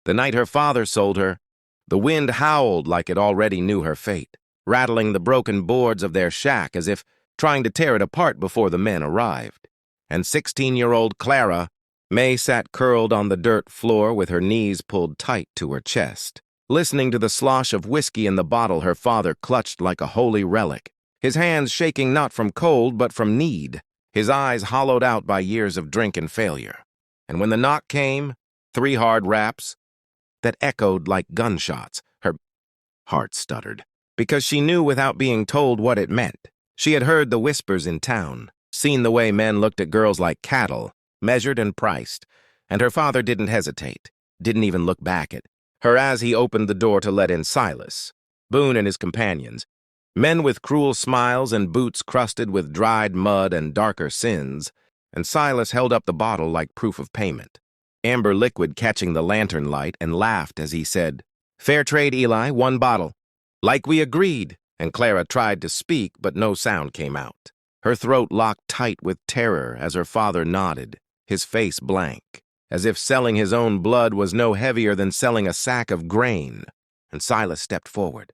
The night her father sold her, the wind howled like it already knew her fate, rattling the broken boards of their shack as if trying to tear it apart before the men arrived. And 16-year-old Clara, May sat curled on the dirt floor with her knees pulled tight to her chest, listening to the slosh of whiskey in the bottle her father clutched like a holy relic, his hands shaking not from cold but from need, his eyes hollowed out by years of drink and failure. And when the knock came, 3 hard raps that echoed like gunshots, her heart stuttered, because she knew without being told what it meant. She had heard the whispers in town, seen the way men looked at girls like cattle, measured and priced, and her father didn't hesitate, didn't even look back at her as he opened the door to let in Silas, Boone and his companions, men with cruel smiles and boots crusted with dried mud and darker sins, and Silas held up the bottle like proof of payment, amber liquid catching the lantern light, and laughed as he said, "Fair trade, Eli, 1 bottle." "Like we agreed," and Clara tried to speak, but no sound came out. Her throat locked tight with terror as her father nodded, his face blank, as if selling his own blood was no heavier than selling a sack of grain, and Silas stepped forward,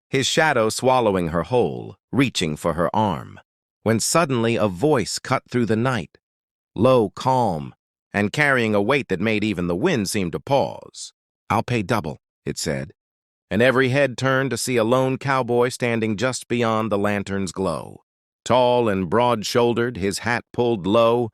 his shadow swallowing her whole, reaching for her arm, when suddenly a voice cut through the night, low, calm, and carrying a weight that made even the wind seem to pause. "I'll pay double," it said, and every head turned to see a lone cowboy standing just beyond the lantern's glow. Tall and broad-shouldered, his hat pulled low,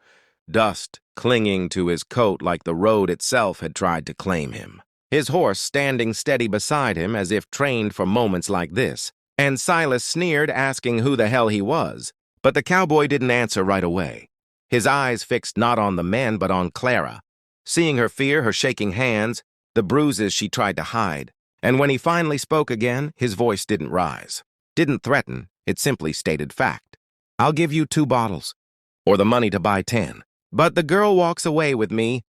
dust clinging to his coat like the road itself had tried to claim him. His horse standing steady beside him as if trained for moments like this, and Silas sneered, asking who the hell he was, but the cowboy didn't answer right away, his eyes fixed not on the men but on Clara, seeing her fear, her shaking hands, the bruises she tried to hide, and when he finally spoke again, his voice didn't rise, didn't threaten, it simply stated fact. "I'll give you 2 bottles, or the money to buy 10. But the girl walks away with me."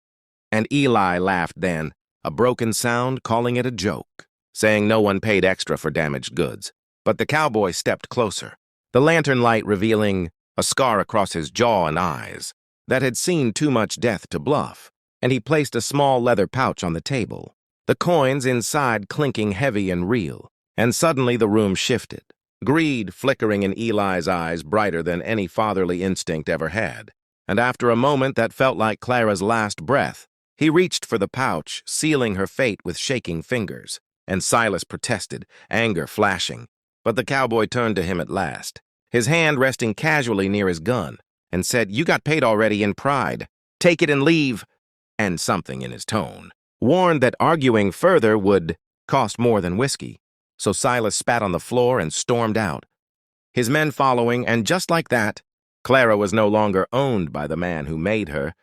And Eli laughed then, a broken sound calling it a joke, saying no one paid extra for damaged goods. But the cowboy stepped closer, the lantern light revealing a scar across his jaw and eyes that had seen too much death to bluff, and he placed a small leather pouch on the table, the coins inside clinking heavy and real, and suddenly the room shifted, greed flickering in Eli's eyes brighter than any fatherly instinct ever had. And after a moment that felt like Clara's last breath, he reached for the pouch, sealing her fate with shaking fingers, and Silas protested, anger flashing. But the cowboy turned to him at last, his hand resting casually near his gun, and said, "You got paid already in pride. Take it and leave," and something in his tone warned that arguing further would cost more than whiskey. So Silas spat on the floor and stormed out, his men following, and just like that, Clara was no longer owned by the man who made her,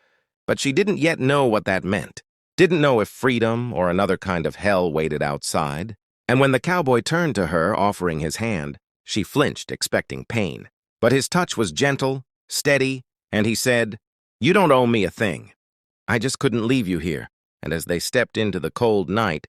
but she didn't yet know what that meant, didn't know if freedom or another kind of hell waited outside. And when the cowboy turned to her, offering his hand, she flinched, expecting pain. But his touch was gentle, steady, and he said, "You don't owe me a thing. I just couldn't leave you here." And as they stepped into the cold night,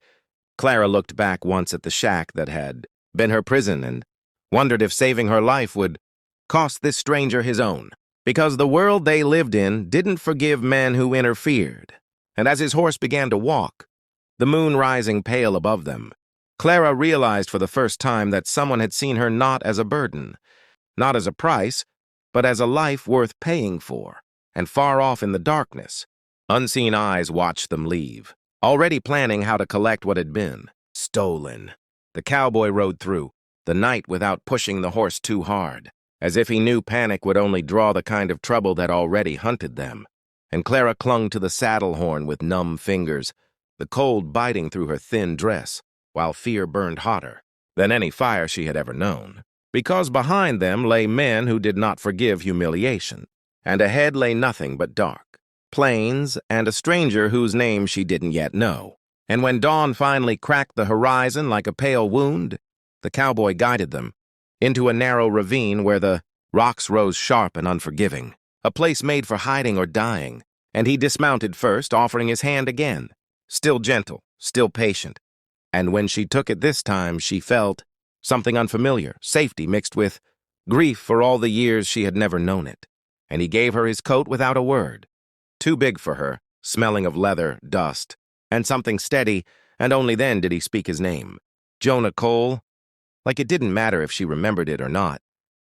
Clara looked back once at the shack that had been her prison and wondered if saving her life would cost this stranger his own, because the world they lived in didn't forgive men who interfered. And as his horse began to walk, the moon rising pale above them, Clara realized for the first time that someone had seen her not as a burden, not as a price, but as a life worth paying for. And far off in the darkness, unseen eyes watched them leave, already planning how to collect what had been stolen. The cowboy rode through the night without pushing the horse too hard, as if he knew panic would only draw the kind of trouble that already hunted them. And Clara clung to the saddle horn with numb fingers, the cold biting through her thin dress, while fear burned hotter than any fire she had ever known. Because behind them lay men who did not forgive humiliation, and ahead lay nothing but dark, plains, and a stranger whose name she didn't yet know. And when dawn finally cracked the horizon like a pale wound, the cowboy guided them into a narrow ravine where the rocks rose sharp and unforgiving, a place made for hiding or dying, and he dismounted first, offering his hand again, still gentle, still patient. And when she took it this time, she felt something unfamiliar, safety mixed with grief for all the years she had never known it. And he gave her his coat without a word, too big for her, smelling of leather, dust, and something steady, and only then did he speak his name. Jonah Cole, like it didn't matter if she remembered it or not,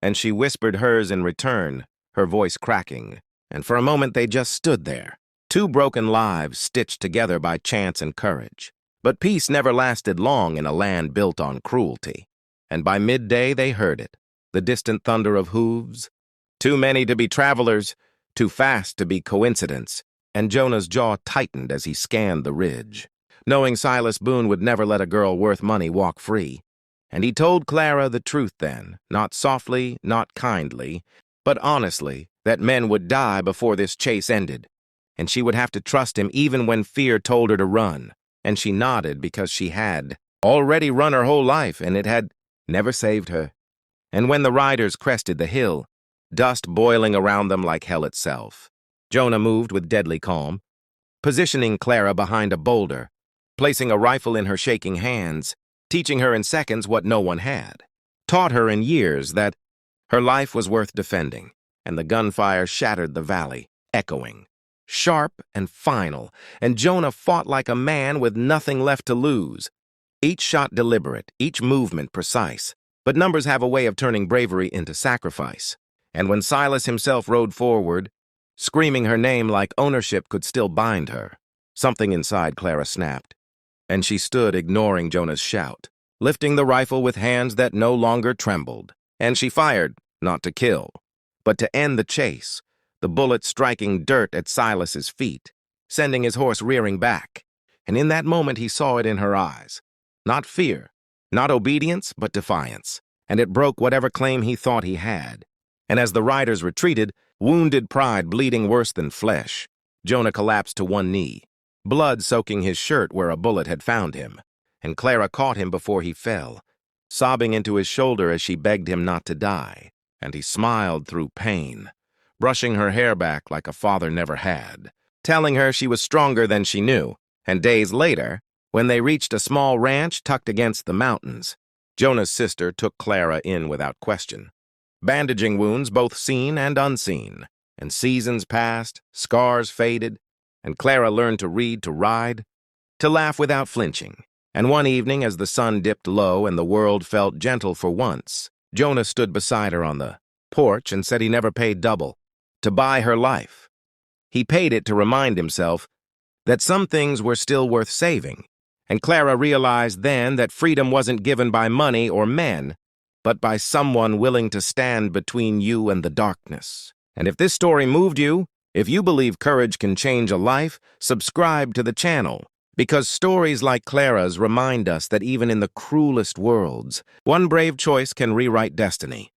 and she whispered hers in return, her voice cracking, and for a moment they just stood there, two broken lives stitched together by chance and courage. But peace never lasted long in a land built on cruelty, and by midday they heard it, the distant thunder of hooves. Too many to be travelers, too fast to be coincidence, and Jonah's jaw tightened as he scanned the ridge, knowing Silas Boone would never let a girl worth money walk free. And he told Clara the truth then, not softly, not kindly, but honestly, that men would die before this chase ended, and she would have to trust him even when fear told her to run. And she nodded because she had already run her whole life, and it had never saved her. And when the riders crested the hill, dust boiling around them like hell itself, Jonah moved with deadly calm, positioning Clara behind a boulder, placing a rifle in her shaking hands, teaching her in seconds what no one had, taught her in years that her life was worth defending, and the gunfire shattered the valley, echoing, sharp and final, and Jonah fought like a man with nothing left to lose. Each shot deliberate, each movement precise, but numbers have a way of turning bravery into sacrifice. And when Silas himself rode forward, screaming her name like ownership could still bind her, something inside Clara snapped, and she stood ignoring Jonah's shout, lifting the rifle with hands that no longer trembled. And she fired, not to kill, but to end the chase, the bullet striking dirt at Silas's feet, sending his horse rearing back. And in that moment he saw it in her eyes. Not fear, not obedience, but defiance. And it broke whatever claim he thought he had. And as the riders retreated, wounded pride bleeding worse than flesh, Jonah collapsed to one knee, blood soaking his shirt where a bullet had found him. And Clara caught him before he fell, sobbing into his shoulder as she begged him not to die. And he smiled through pain, brushing her hair back like a father never had, telling her she was stronger than she knew. And days later, when they reached a small ranch tucked against the mountains, Jonah's sister took Clara in without question, bandaging wounds both seen and unseen. And seasons passed, scars faded, and Clara learned to read, to ride, to laugh without flinching. And one evening, as the sun dipped low and the world felt gentle for once, Jonah stood beside her on the porch and said he never paid double to buy her life. He paid it to remind himself that some things were still worth saving, and Clara realized then that freedom wasn't given by money or men, but by someone willing to stand between you and the darkness. And if this story moved you, if you believe courage can change a life, subscribe to the channel, because stories like Clara's remind us that even in the cruelest worlds, one brave choice can rewrite destiny.